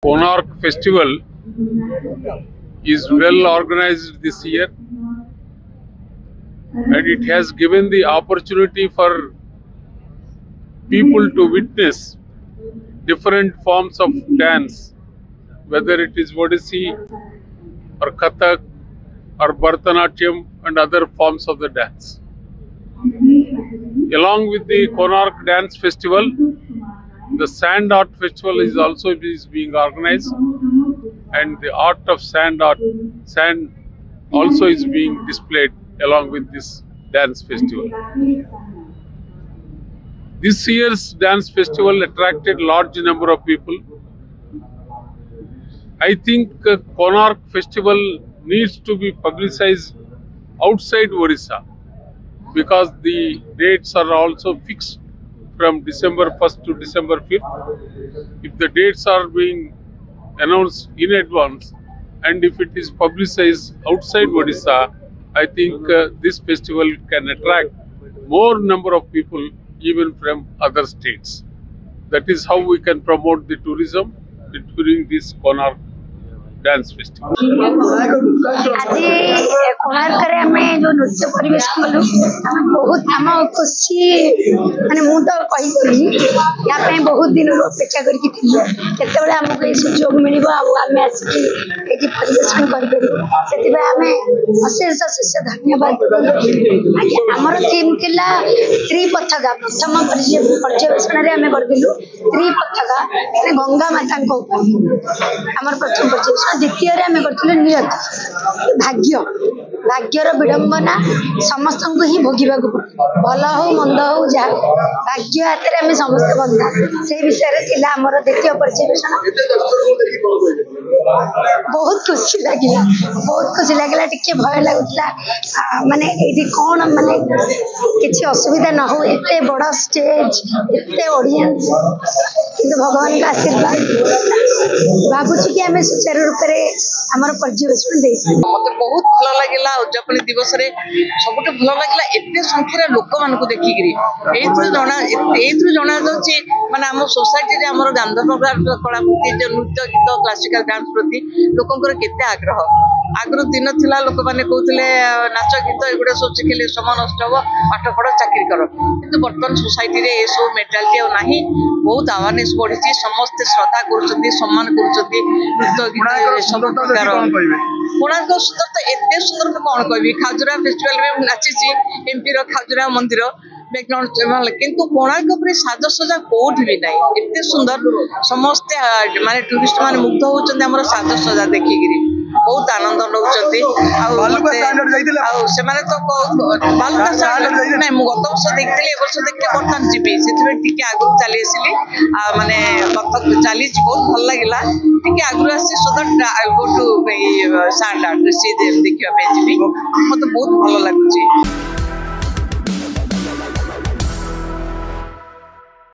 Konark Festival is well organized this year, and it has given the opportunity for people to witness different forms of dance, whether it is Odissi or Kathak or Bharatanatyam and other forms of the dance. Along with the Konark Dance Festival, the Sand Art Festival is also being organized, and the art of sand also is being displayed along with this dance festival. This year's dance festival attracted large number of people. I think Konark Festival needs to be publicized outside Orissa, because the dates are also fixed from December 1st to December 5th. If the dates are being announced in advance and if it is publicized outside Odisha, I think this festival can attract more number of people even from other states. That is how we can promote the tourism during this Konark Dance Festival. आज कोणार्क रे हमें जो नृत्य परिवेश कलु हमें बहुत हम खुशी माने मु तो कहि या पे बहुत दिन अपेक्षा करके थी केते बेले हमको ए सुयोग मिलिबो आ हमें आसी एकी परिवेशन कर करी सेति बे हमें अशेष अशेष धन्यवाद आगे हमर थीम थिला त्रिपथगा प्रथम पर्यवेक्षण रे हमें कर दिलु त्रिपथगा माने गंगा माता को हमर प्रथम पर्यवेक्षण द्वितीय रे हमें करथिले नियत भाग्यर विडंबना समस्त को ही भोगिबा को भल हो मंद हो जा भाग्य हाथ रे हमें समस्त बंधा से विषय रे थिला हमर द्वितीय पर्यवेक्षण बहुत खुशी लागिला टिके भय लागुतला माने एठी कोन माने किछि असुविधा न हो एते बड़ा स्टेज एते ऑडियंस किंतु भगवान का आशीर्वाद भाबुछि कि हमें सुचारू रूप रे हमर पर्यवेक्षण दे मते बहुत भलो लागिला उद्यापन दिवस रे सबटे भलो लागिला एते संख्या लोक मान को देखि गिरी एथु जणा दछि माने हम सोसाइटी रे हमर गांधर्व कला प्रति नृत्य गीत क्लासिकल डांस प्रति लोकंकर केते आग्रह आग्रह दिन थिला लोक माने कहउतले नाच गीत एगुडा सब सिखेले समान नष्ट हो पाठ पढ चाकरी कर किंतु वर्तमान सोसाइटी रे ए सब मेंटालिटी आ नाही बहुत अवेयरनेस बढ़ी समस्त श्रद्धा कर सम्मान कर नृत्य गीत सब प्रकार कोणार्क सुंदर तो एते सुंदर तो कौन कहबी खाजुरा फेस्टिवल में नाची एमपी रो खाजुरा मंदिर बैकग्राउंड किंतु कोणार्क पर साजसजा कोठी भी नहीं एते सुंदर समस्त माने टूरिस्ट माने मुग्ध होचंदी हमर साजसजा देखि गिरी बहुत आनंद नउचंती से तो बालुका स्टैंडर्ड नहीं मु गत वर्ष देखली ए वर्ष देखले बर्तन जीबी सेति टिके आगु चली आसिली माने बतक चली बहुत भल लागिला टिके आगु आसी so that I go to standard सी देखिया पे जीबी मते बहुत भल लागुची।